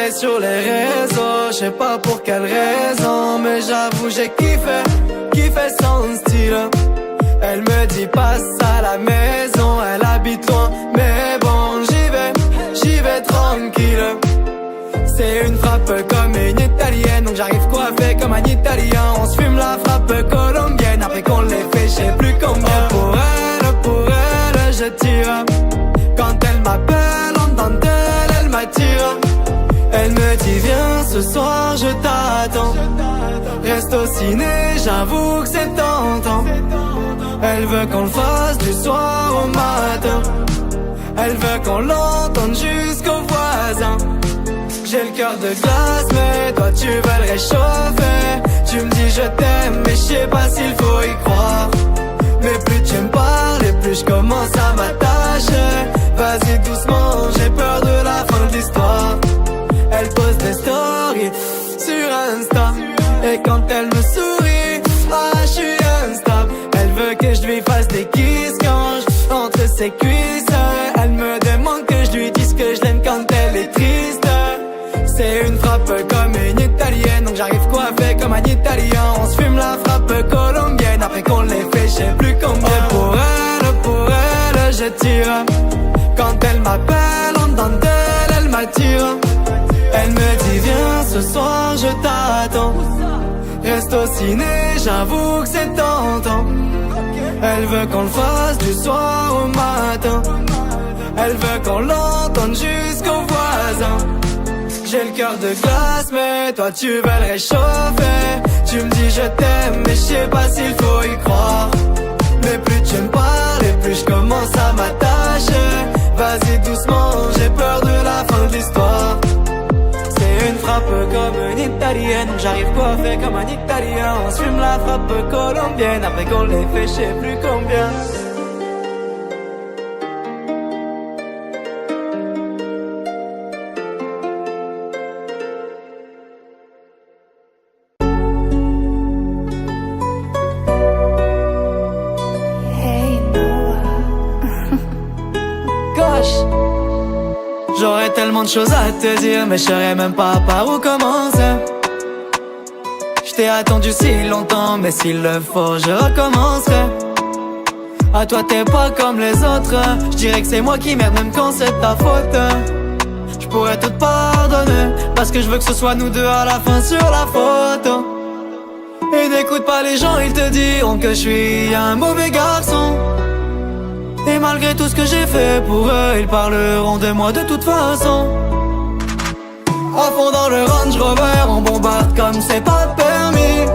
parler sur les réseaux, je sais pas pour quelle raison, mais j'avoue j'ai kiffé son style. Elle me dit passe à la maison, elle habite loin, mais bon j'y vais tranquille. C'est une frappe comme une italienne, donc j'arrive coiffé comme un italien. On se fume la frappe colombienne, après qu'on l'ait fait, je sais plus combien. Pour elle, je tire. Quand elle m'appelle en dentelle, elle m'attire. Elle me dit viens ce soir, je t'attends. Reste au ciné, j'avoue que c'est tentant. Elle veut qu'on le fasse du soir au matin. Elle veut qu'on l'entende jusqu'aux voisins. J'ai le cœur de glace, mais toi tu veux le réchauffer. Tu me dis je t'aime, mais je sais pas s'il faut y croire. Mais plus tu me parles, et plus je commence à m'attacher. Vas-y doucement, j'ai peur de la fin de l'histoire. Elle pose des stories sur Insta, et quand elle me sourit, ah je suis instable. Elle veut que je lui fasse des kisses quand je entre ses cuisses. Elle me demande que je lui dise que je l'aime quand elle est triste. C'est une frappe comme une italienne, donc j'arrive coiffé comme un italien. On se fume la frappe colombienne, après qu'on l'ait fait, je sais plus combien. Pour elle, je tire. Quand elle m'appelle en dentelle, elle m'attire. Elle me dit viens ce soir, je t'attends. Reste au ciné, j'avoue que c'est tentant. Elle veut qu'on le fasse du soir au matin. Elle veut qu'on l'entende jusqu'aux voisins. J'ai le cœur de glace, mais toi tu veux le réchauffer. Tu me dis je t'aime, mais je sais pas s'il faut y croire. Mais plus tu me parles, et plus je commence à m'attacher. Vas-y doucement, j'ai peur de la fin de l'histoire. C'est une frappe comme une italienne, j'arrive coiffé comme un italien. On se fume la frappe colombienne, après qu'on l'ait fait, je sais plus combien. J'aurais tellement de choses à te dire, mais je saurais même pas par où commencer. Je t'ai attendu si longtemps, mais s'il le faut, je recommencerai. À toi t'es pas comme les autres, je dirais que c'est moi qui merde même quand c'est ta faute. Je pourrais tout pardonner, parce que je veux que ce soit nous deux à la fin sur la photo. Et n'écoute pas les gens, ils te diront que je suis un mauvais garçon. Et malgré tout ce que j'ai fait pour eux, ils parleront de moi de toute façon. À fond dans le Range Rover, on bombarde comme c'est pas permis.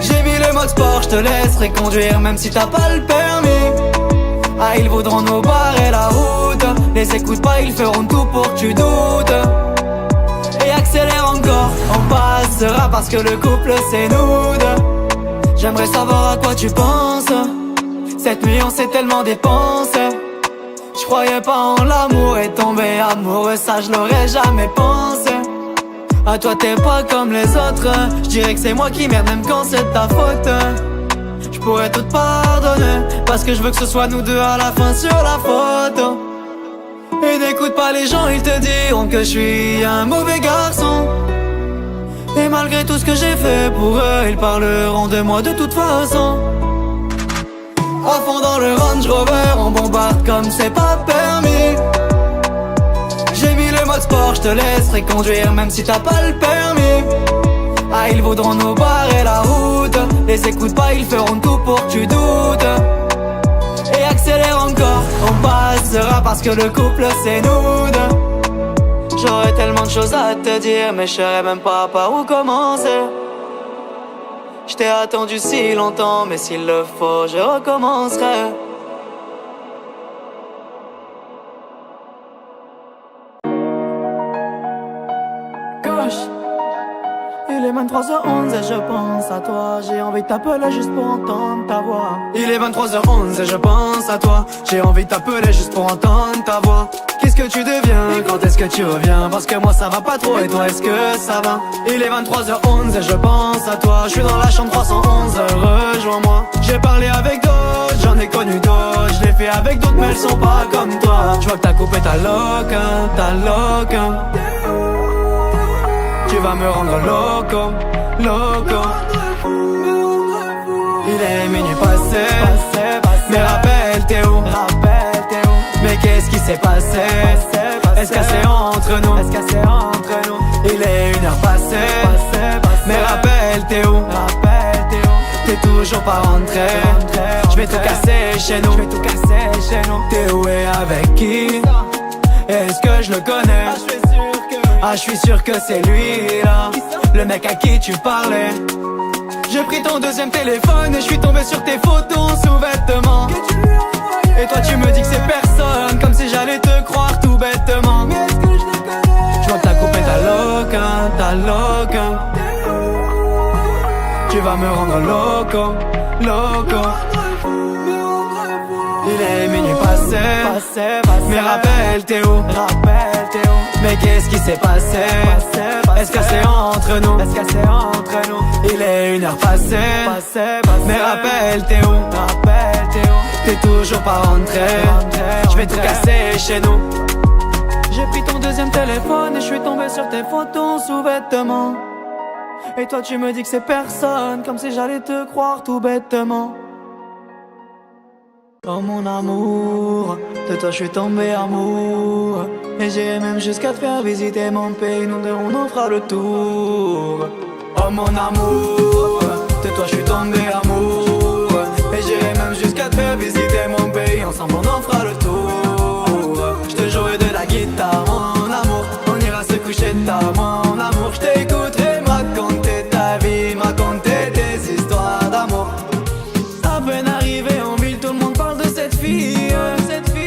J'ai mis le mode sport, je te laisserai conduire même si t'as pas le permis. Ah ils voudront nous barrer la route. Les écoute pas, ils feront tout pour que tu doutes. Et accélère encore, on passera parce que le couple c'est nous deux. J'aimerais savoir à quoi tu penses. Cette nuit on s'est tellement dépensé. Je croyais pas en l'amour et tomber amoureux, ça je l'aurais jamais pensé. À toi t'es pas comme les autres, je dirais que c'est moi qui merde même quand c'est ta faute. Je pourrais tout pardonner, parce que je veux que ce soit nous deux à la fin sur la photo. Et n'écoute pas les gens, ils te diront que je suis un mauvais garçon. Et malgré tout ce que j'ai fait pour eux, ils parleront de moi de toute façon. À fond dans le Range Rover, on bombarde comme c'est pas permis. J'ai mis le mode sport, je te laisserai conduire même si t'as pas le permis. Ah ils voudront nous barrer la route. Les écoute pas, ils feront tout pour que tu doutes. Et accélère encore, on passera parce que le couple c'est nous deux. J'aurais tellement de choses à te dire, mais je saurais même pas par où commencer. Je t'ai attendu si longtemps, mais s'il le faut, je recommencerai. Gauche. Il est 23h11 et je pense à toi. J'ai envie de t'appeler juste pour entendre ta voix. Il est 23h11 et je pense à toi. J'ai envie de t'appeler juste pour entendre ta voix. Qu'est-ce que tu deviens? Quand est-ce que tu reviens? Parce que moi ça va pas trop et toi est-ce que ça va? Il est 23h11 et je pense à toi. Je suis dans la chambre 311, rejoins-moi. J'ai parlé avec d'autres, j'en ai connu d'autres. Je l'ai fait avec d'autres mais elles sont pas comme toi. Je vois que t'as coupé ta loque, ta loque. Tu vas me rendre loco, loco. Il est minuit passé, mais rappelle t'es où? Mais qu'est-ce qui s'est passé? Est-ce que c'est entre nous? Il est 1h passée, mais rappelle t'es où? T'es toujours pas rentré. J'vais tout casser chez nous. T'es où et avec qui? Est-ce que je le connais? Ah, j'suis sûr que c'est lui là, le mec à qui tu parlais. J'ai pris ton deuxième téléphone et j'suis tombé sur tes photos sous-vêtements. Et toi tu me dis que c'est personne, comme si j'allais te croire tout bêtement. J'vois que t'as coupé ta loca. Tu vas me rendre loco, loco. Il est minuit passé, mais rappelle t'es où? Mais qu'est-ce qui s'est passé? Est-ce que c'est entre nous? Il est 1h passée, mais rappelle t'es où? T'es toujours pas rentré. J'vais tout casser chez nous. J'ai pris ton deuxième téléphone et j'suis tombé sur tes photos sous-vêtements. Et toi tu me dis que c'est personne, comme si j'allais te croire tout bêtement. Oh mon amour, de toi je suis tombé amoureux. Et j'irai même jusqu'à te faire visiter mon pays, nous deux on en fera le tour. Oh mon amour, de toi je suis tombé amoureux. Et j'irai même jusqu'à te faire visiter mon pays, ensemble on en fera le tour. Je te jouerai de la guitare mon amour, on ira se coucher tard mon amour. Je t'écouterai me raconter ta vie, me raconter tes histoires d'amour. À peine arrivé en ville, tout le monde parle de cette fille.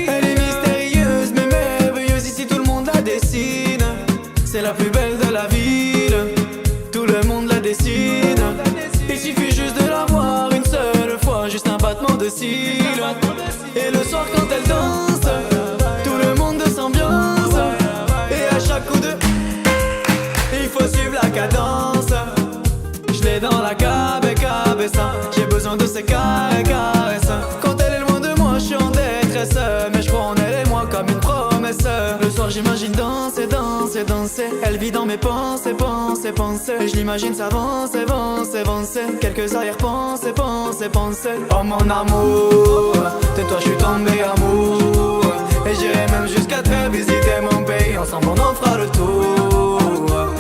Elle est mystérieuse mais merveilleuse, ici tout le monde la dessine. C'est la plus belle de la ville, tout le monde la dessine. Il suffit juste de la voir une seule fois, juste un battement de cils. Et le soir quand elle danse, tout le monde s'ambiance. Et à chaque coup de il faut suivre la cadence. Je l'ai dans la cabessa, j'ai besoin de ses caresses. Quand elle est loin de moi, je suis en détresse. Mais je crois en elle et moi comme une promesse. Le soir j'imagine danser. Elle vit dans mes pensées. Et je l'imagine s'avancer. Quelques arrière-pensées. Oh mon amour, de toi je suis tombé amoureux. Et j'irai même jusqu'à te faire visiter mon pays, ensemble on en fera le tour.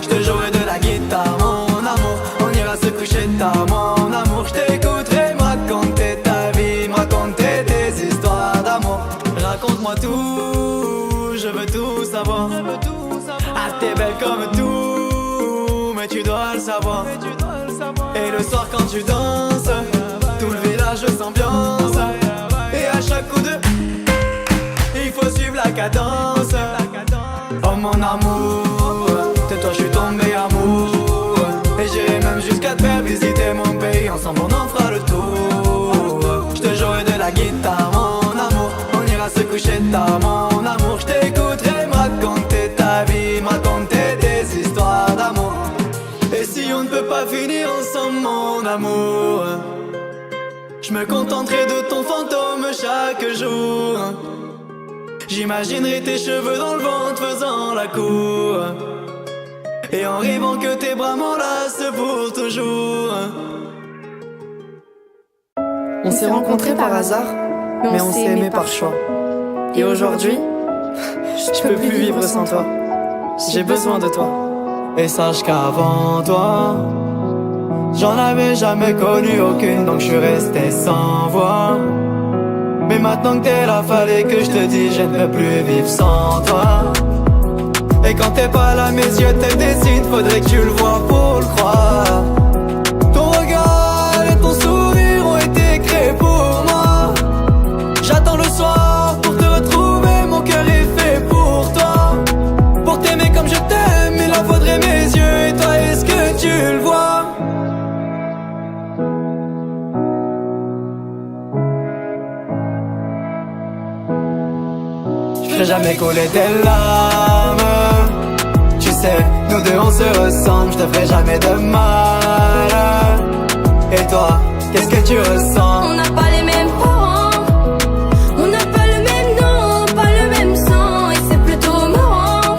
Je te jouerai de la guitare mon amour, on ira se coucher tard mon amour. Je t'écouterai me raconter ta vie, me raconter tes histoires d'amour. Raconte-moi tout, je veux tout savoir. Ah t'es belle comme tout, mais tu dois le savoir. Et le soir quand tu danses, tout le village s'ambiance. Et à chaque coup de il faut suivre la cadence. Oh mon amour, de toi je suis tombé amoureux. Et j'irai même jusqu'à te faire visiter mon pays, ensemble on en fera le tour. Je te jouerai de la guitare mon amour, on ira se coucher tard mon amour. Je t'écouterai me raconter ta vie, me raconter tes histoires d'amour. Et si on ne peut pas finir ensemble mon amour, je me contenterai de ton fantôme chaque jour. J'imaginerai tes cheveux dans le vent faisant la cour. Et en rêvant que tes bras m'enlacent pour toujours. On s'est rencontrés par hasard, mais on s'est aimé par choix. Et aujourd'hui, je peux plus vivre sans toi. J'ai besoin de toi. Et sache qu'avant toi, j'en avais jamais connu aucune, donc je suis resté sans voix. Mais maintenant que t'es là, fallait que je te dise, je ne peux plus vivre sans toi. Et quand t'es pas là, mes yeux te dessinent, faudrait que tu le vois pour le croire. Ton regard et ton sourire ont été créés pour moi. J'attends le soir pour te retrouver, mon cœur est fait pour toi. Pour t'aimer comme je t'aime, il en faudrait mes yeux. Et toi, est-ce que tu le vois? Je ferai jamais couler tes larmes. Tu sais, nous deux on se ressemble, je te ferai jamais de mal. Et toi, qu'est-ce que tu ressens? On n'a pas les mêmes parents, on n'a pas le même nom, pas le même sang. Et c'est plutôt marrant,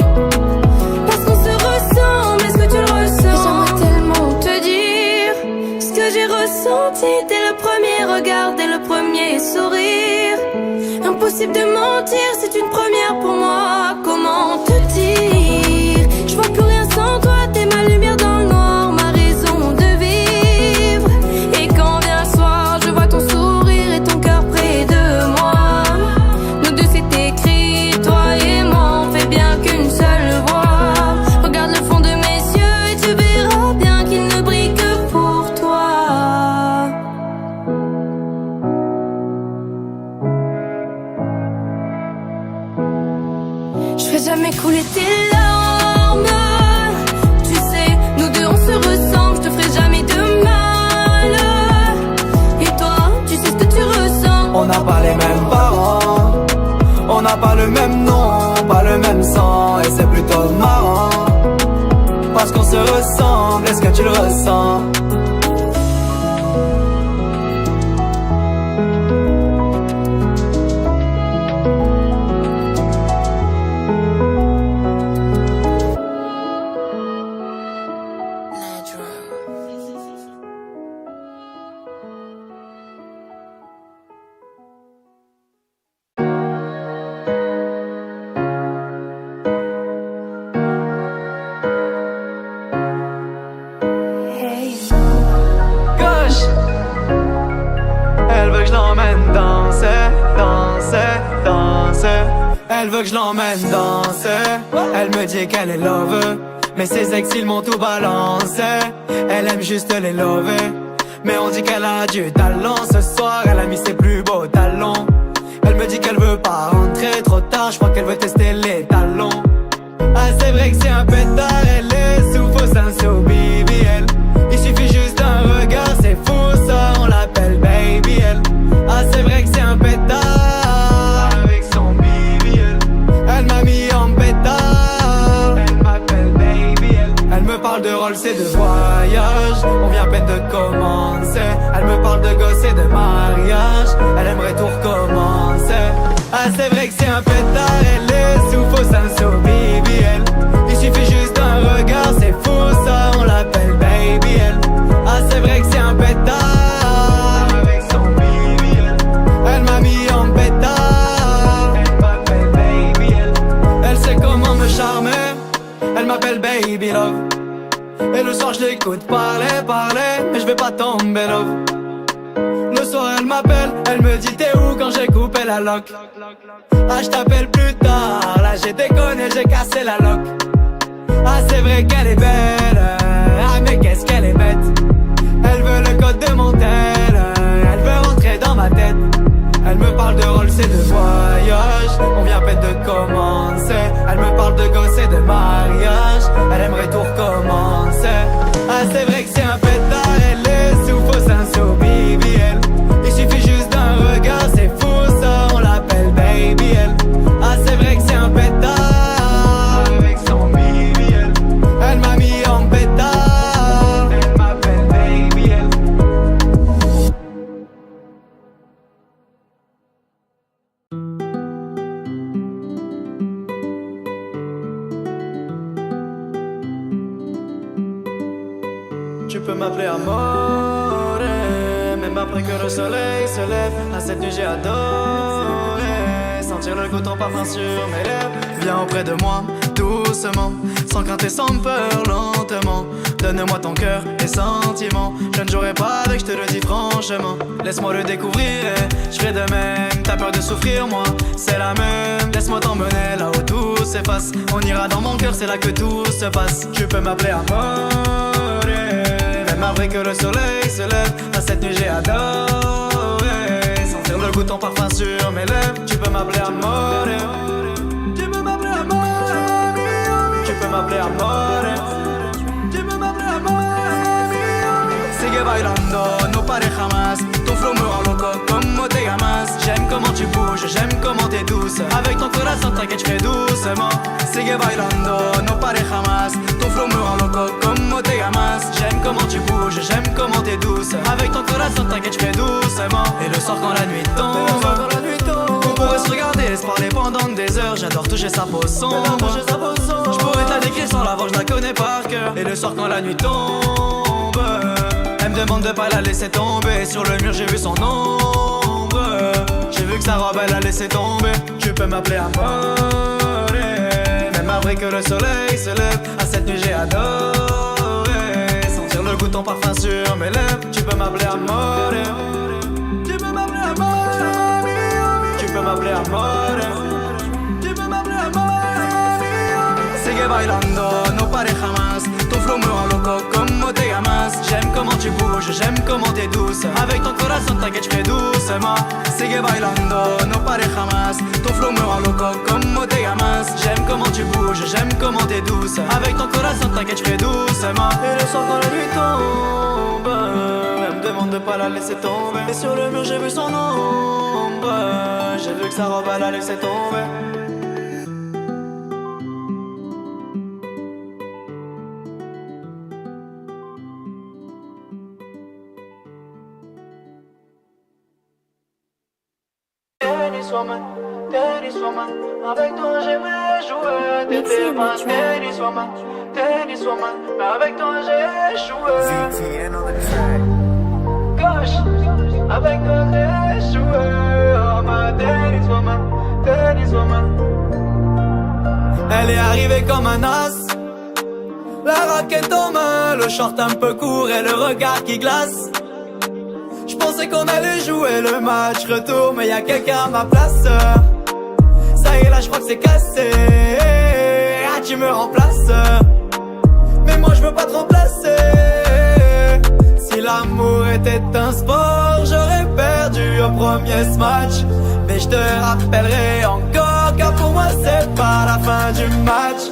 parce qu'on se ressemble, est-ce que tu le ressens? menti dès le premier regard, dès le premier sourire. Impossible de mentir, c'est une première pour moi. Comment te dire? Je vois plus rien sans toi, t'es ma lumière dans le noir, ma raison de vivre. Et quand vient le soir, je vois ton sourire et ton cœur près de moi. Nous deux c'est écrit, toi et moi, on fait bien qu'une seule voix. Regarde le fond de mes yeux et tu verras bien qu'il ne brille que pour toi. Je fais jamais couler tes larmes. Tu sais, nous deux on se ressemble, je te ferai jamais de mal. Et toi, tu sais ce que tu ressens. On n'a pas les mêmes parents, on n'a pas le même nom, pas le même sang. Et c'est plutôt marrant, parce qu'on se ressemble, est-ce que tu le ressens? Gauche, elle veut que je l'emmène danser, danser, danser. Elle veut que je l'emmène danser. Elle me dit qu'elle est love, mais ses ex ils m'ont tout balancé. Elle aime juste les lover, mais on dit qu'elle a du talent. Ce soir elle a mis ses plus beaux talons. Elle me dit qu'elle veut pas rentrer trop tard, je crois qu'elle veut tester les talons. Ah c'est vrai que c'est un pétard, elle est sous faux senso BBL. Il suffit juste d'un regard, c'est fou ça, on l'appelle Baby L. Ah c'est vrai que c'est un pétard, avec son BBL. Elle m'a mis en pétard, elle m'appelle Baby L. Elle me parle de Rolls et de voyage, on vient à peine de commencer. Elle me parle de gosses et de mariage, elle aimerait tout recommencer. Ah c'est vrai que c'est un pétard, elle est sous faux senso BBL. Il suffit juste d'un regard, c'est fou ça, on l'appelle Baby L. Ah c'est vrai que c'est un pétard, avec son BBL. Elle m'a mis en pétard, elle m'appelle Baby L. Elle sait comment me charmer, elle m'appelle Baby Love. Et le soir je l'écoute parler, parler, mais je vais pas tomber love. Le soir elle m'appelle, elle me dit t'es où quand j'ai coupé la loque. Ah je t'appelle plus tard, là j'ai déconné, j'ai cassé la loque. Ah c'est vrai qu'elle est belle, ah mais qu'est-ce qu'elle est bête. Elle veut le code de mon tel, elle veut rentrer dans ma tête. Elle me parle de Rolls et de voyage, on vient à peine de commencer. Elle me parle de gosses et de mariage, elle aimerait tout recommencer. Ah c'est vrai que c'est un pétard, elle est sous faux senso BBL. Il suffit juste d'un regard, c'est fou ça, on l'appelle Baby L. Ah c'est vrai que c'est un pétard, avec son BBL. Elle m'a mis en pétard, elle m'appelle Baby L. Tu peux m'appeler amore, même après que le soleil se lève. À cette nuit j'ai adoré sentir le goût ton parfum sur mes lèvres. Viens auprès de moi, doucement, sans crainte et sans peur, lentement. Donne-moi ton cœur et sentiments. Je ne jouerai pas avec, je te le dis franchement. Laisse-moi le découvrir et je ferai de même. T'as peur de souffrir, moi, c'est la même. Laisse-moi t'emmener là où tout s'efface. On ira dans mon cœur, c'est là que tout se passe. Tu peux m'appeler amore, même après que le soleil se lève. À cette nuit j'ai adoré sentir le goût ton parfum sur mes lèvres. Tu peux m'appeler amore, tu peux m'appeler amore, tu peux m'appeler amore, tu peux m'appeler amore. Sigue bailando, no pare jamás. Ton flow me rend loco como te llamas. J'aime comment tu bouges, j'aime comment t'es douce. Avec ton corazon t'inquiète, je fais doucement. Sigue bailando, no pare jamás. Ton flow me rend loco como te llamas. J'aime comment tu bouges, j'aime comment t'es douce. Avec ton corazon t'inquiète, je fais doucement. Et le soir quand la nuit tombe, on pourrait se regarder, se parler pendant des heures. J'adore toucher sa peau sombre. Je pourrais te la décrire sans la voir, je la connais par cœur. Et le soir quand la nuit tombe, elle me demande de pas la laisser tomber. Sur le mur j'ai vu son ombre. J'ai vu que sa robe elle a laissé tomber. Tu peux m'appeler Amore. Même après que le soleil se lève, à cette nuit j'ai adoré sentir le goût de ton parfum sur mes lèvres. Tu peux m'appeler Amore. Tu peux m'appeler Amore. Tu peux m'appeler Amore. Tu peux m'appeler Amore. Sigue bailando, no pare jamás. Ton flow me rend loco, como te llamas. J'aime comment tu bouges, j'aime comment t'es douce. Avec ton corazon t'inquiète j'fais doucement. Sigue bailando, no pare jamás. Ton flow me rend loco, como te llamas. J'aime comment tu bouges, j'aime comment t'es douce. Avec ton corazon t'inquiète j'fais doucement. Et le soir quand la nuit tombe, elle me demande de pas la laisser tomber. Et sur le mur j'ai vu son ombre. J'ai vu que sa robe elle a laissé tomber. Tenniswoman, tenniswoman, avec toi j'aimais jouer. T'étais ma tenniswoman, tenniswoman, mais avec toi j'ai échoué. Gosh, avec toi j'ai échoué. Oh ma tenniswoman, tenniswoman. Elle est arrivée comme un as, la raquette en main, le short un peu court et le regard qui glace. J'pensais qu'on allait jouer le match retour, mais y'a quelqu'un à ma place. Ça y est là j'crois que c'est cassé. Ah tu me remplaces, mais moi j'veux pas te remplacer. Si l'amour était un sport, j'aurais perdu au premier match. Mais je te rappellerai encore, car pour moi c'est pas la fin du match.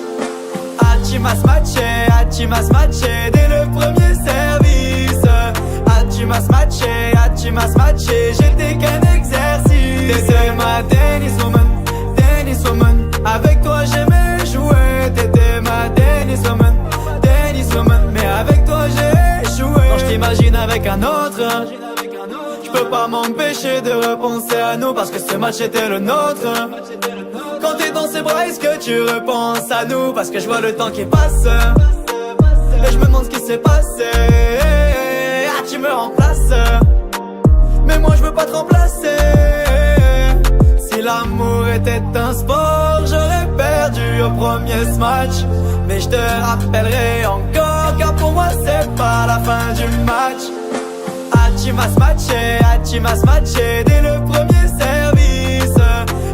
Ah tu m'as matché, ah tu m'as matché dès le premier service. Tu m'as matché, ah tu m'as matché, j'étais qu'un exercice. T'étais ma tenniswoman, tenniswoman. Avec toi j'aimais jouer. T'étais ma tenniswoman, tenniswoman. Mais avec toi j'ai échoué. Quand je t'imagine avec un autre, je peux pas m'empêcher de repenser à nous, parce que ce match était le nôtre. Quand t'es dans ses bras, est-ce que tu repenses à nous? Parce que je vois le temps qui passe et je me demande ce qui s'est passé. Tu me remplaces, mais moi je veux pas te remplacer. Si l'amour était un sport, j'aurais perdu au premier match. Mais je te rappellerai encore, car pour moi c'est pas la fin du match. Ah tu m'as matché, ah tu m'as matché dès le premier service.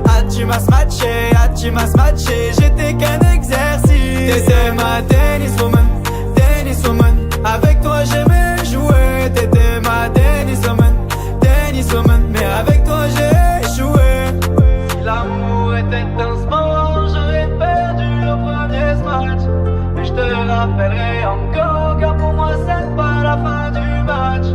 Ah tu m'as matché, ah tu m'as matché, j'étais qu'un exercice. T'étais ma tenniswoman, tenniswoman. Avec toi j'aimais jouer. T'étais ma tenniswoman, tenniswoman. Mais avec toi j'ai échoué. Si l'amour était un sport, j'aurais perdu au premier match. Mais je te rappellerai encore, car pour moi c'est pas la fin du match.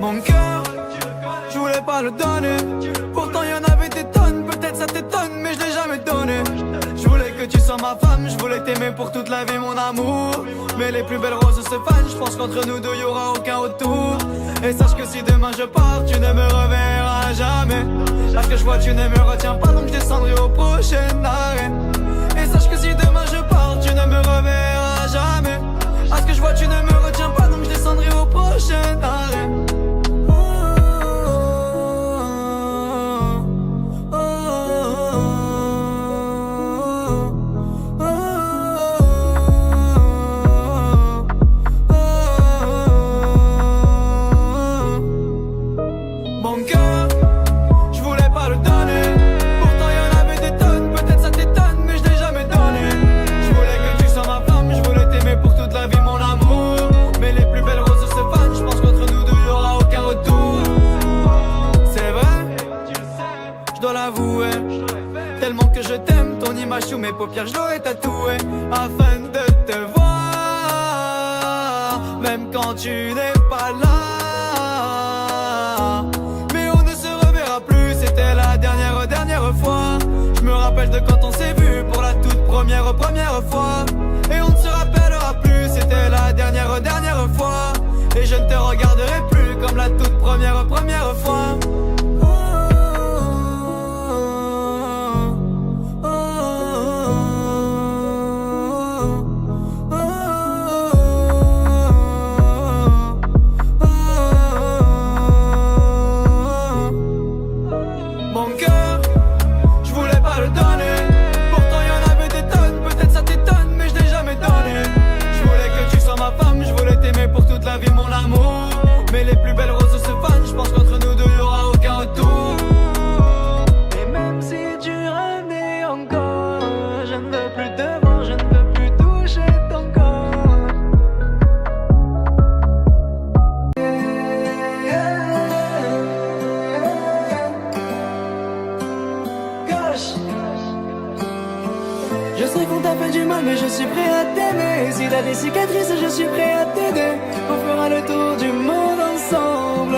Mon cœur, je voulais pas le donner. Pourtant y'en avait des tonnes, peut-être ça t'étonne, mais je l'ai jamais donné. Je voulais que tu sois ma femme, je voulais t'aimer pour toute la vie mon amour. Mais les plus belles roses se fanent, je pense qu'entre nous deux y'aura aucun retour. Et sache que si demain je pars, tu ne me reverras jamais. Parce que je vois tu ne me retiens pas, donc je descendrai au prochain arrêt. Et sache que si demain je pars, tu ne me reverras jamais. Parce que je vois tu ne me retiens pas, donc je descendrai au prochain arrêt. Sous mes paupières, je l'aurais tatoué afin de te voir, même quand tu n'es pas là. Mais on ne se reverra plus, première fois. Et on ne se rappellera plus, c'était la dernière fois. Et je ne te regarderai plus comme la toute première fois. Mon cœur, je voulais pas le donner. Pourtant y'en avait des tonnes, peut-être ça t'étonne, mais je t'ai jamais donné. Je voulais que tu sois ma femme, je voulais t'aimer pour toute la vie, mon amour. Mais les plus belles roses se fanent, je pense qu'entre nous deux y'aura aucun retour. Et même si tu revenais encore, je ne veux plus te voir, je ne veux plus toucher ton corps. Je sais qu'on t'a fait du mal, mais je suis prêt à t'aimer. Si t'as des cicatrices, je suis prêt à t'aider. On fera le tour du monde ensemble.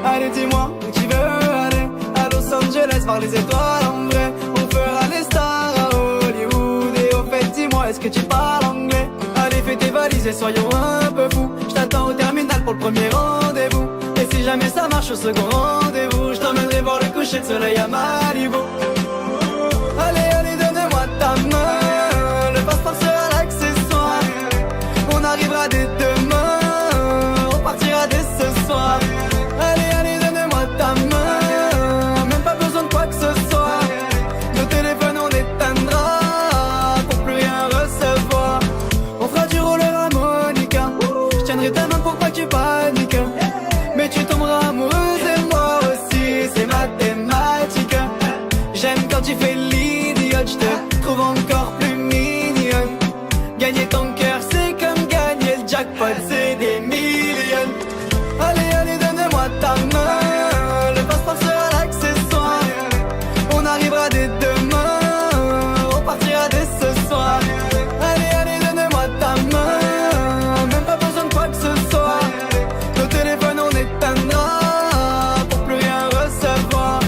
Allez, dis-moi où tu veux aller. À Los Angeles, voir les étoiles en vrai. On fera les stars à Hollywood. Et au fait, dis-moi, est-ce que tu parles anglais? Allez, fais tes valises et soyons un peu fous. Je t'attends au terminal pour le premier rendez-vous. Et si jamais ça marche au second rendez-vous, je t'emmènerai voir le coucher de soleil à Malibu. Allez, allez, donne-moi ta main. Le passeport sera l'accessoire. On arrivera dès demain. On partira dès ce soir. Allez, allez, donne-moi ta main. Même pas besoin de quoi que ce soit. Nos téléphones on éteindra pour plus rien recevoir. On fera du roller harmonica. Je tiendrai ta main pour pas que tu paniques. Mais tu tomberas amoureuse et moi aussi. C'est mathématique. J'aime quand tu fais l'idiote, je te trouve encore plus mignonne. Gagner ton cœur, c'est comme gagner le jackpot, c'est des millions. Allez, allez, donne-moi ta main. Le passeport sera l'accessoire. On arrivera dès demain. On partira dès ce soir. Allez, allez, donne-moi ta main. Même pas besoin de quoi que ce soit. Nos téléphones on éteindra pour plus rien recevoir.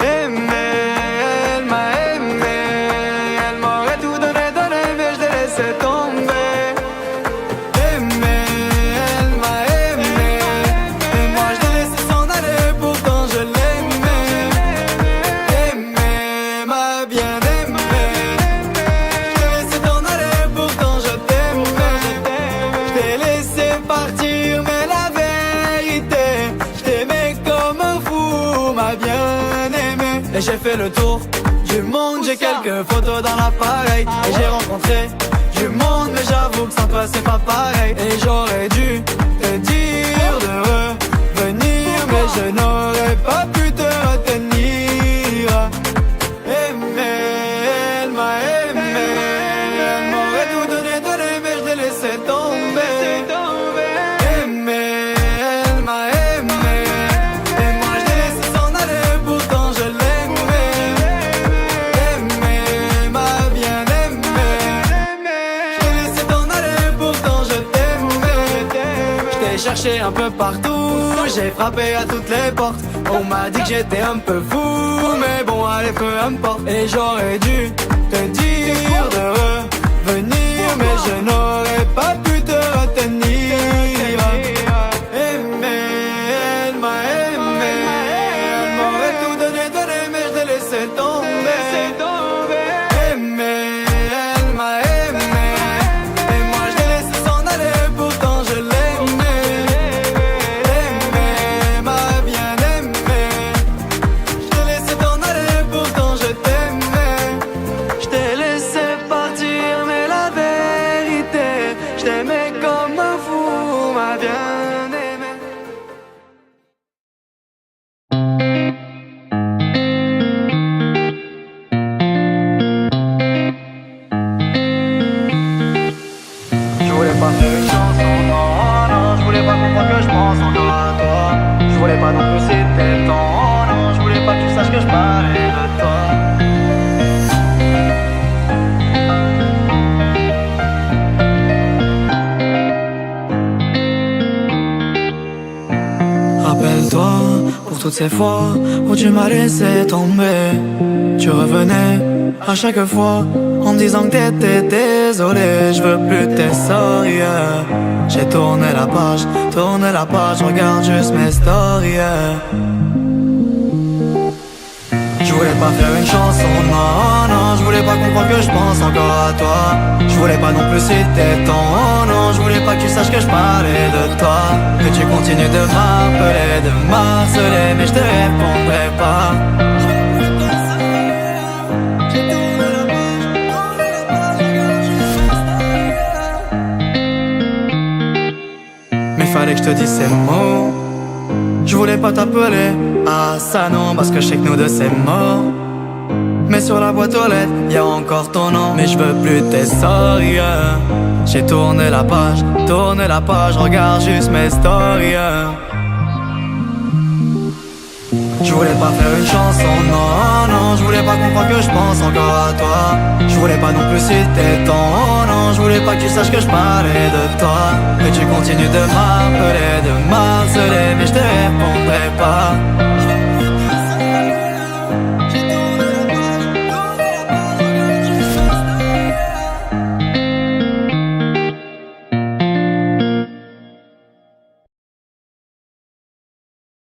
Elle m'a aimé, elle m'aurait tout donné, mais je l'ai laissé tomber. Aimé, elle m'a aimé, et moi je l'ai laissé s'en aller, pourtant je l'aimais. Aimé, m'a bien aimé, je t'ai laissé t'en aller, pourtant je t'aimais. Je t'ai laissé partir, mais la vérité, je t'aimais comme un fou, m'a bien aimé. Et j'ai fait le tour du monde, j'ai quelques photos dans l'appareil. Et j'ai rencontré du monde, mais j'avoue que sans toi c'est pas pareil. Et j'aurais dû te dire de revenir, mais je n'aurais pas pu te retenir. Aimé, elle m'a aimé, elle m'aurait tout donné, mais je l'ai laissé tomber. Aimé, elle m'a aimé, et moi je l'ai laissé s'en aller, pourtant je l'aimais. Aimé, m'a bien aimé, je l'ai laissé t'en aller, pourtant je t'aimais. Je t'ai cherché un peu partout, j'ai frappé à toutes les portes. On m'a dit que j'étais un peu fou, mais bon allez peu importe. Et j'aurais dû te dire de revenir, mais je n'aurais pas pu te retenir. Aimé, elle m'a aimé, elle m'aurait tout donné, mais je l'ai laissé tomber. Aimé, elle m'a aimé, et moi je l'ai laissé s'en aller, pourtant je l'aimais. Aimé, m'a bien aimé, je t'ai laissé t'en aller, pourtant je t'aimais. Je t'ai laissé partir, mais la vérité, je t'aimais Rappelle-toi, pour toutes ces fois où tu m'as laissé tomber, tu revenais à chaque fois en me disant que t'étais désolé. Je veux plus tes stories, yeah. J'ai tourné la page, regarde juste mes stories, yeah. Je voulais pas faire une chanson, non, non. Je voulais pas comprendre que je pense encore à toi. Je voulais pas non plus citer ton nom. Je voulais pas que tu saches que je parlais de toi. Que tu continues de m'appeler, de m'harceler, mais je te répondrai pas. Mais fallait que je te dise ces mots. Je voulais pas t'appeler, ah ça non, parce que je sais que nous deux c'est mort. Mais sur la boîte aux lettres, y'a encore ton nom. Mais je veux plus tes stories, yeah. J'ai tourné la page, regarde juste mes stories, yeah. Je voulais pas faire une chanson, non, non. Je voulais pas comprendre que je pense encore à toi. Je voulais pas non plus citer ton nom. Je voulais pas que tu saches que je parlais de toi. Que tu continues de m'appeler,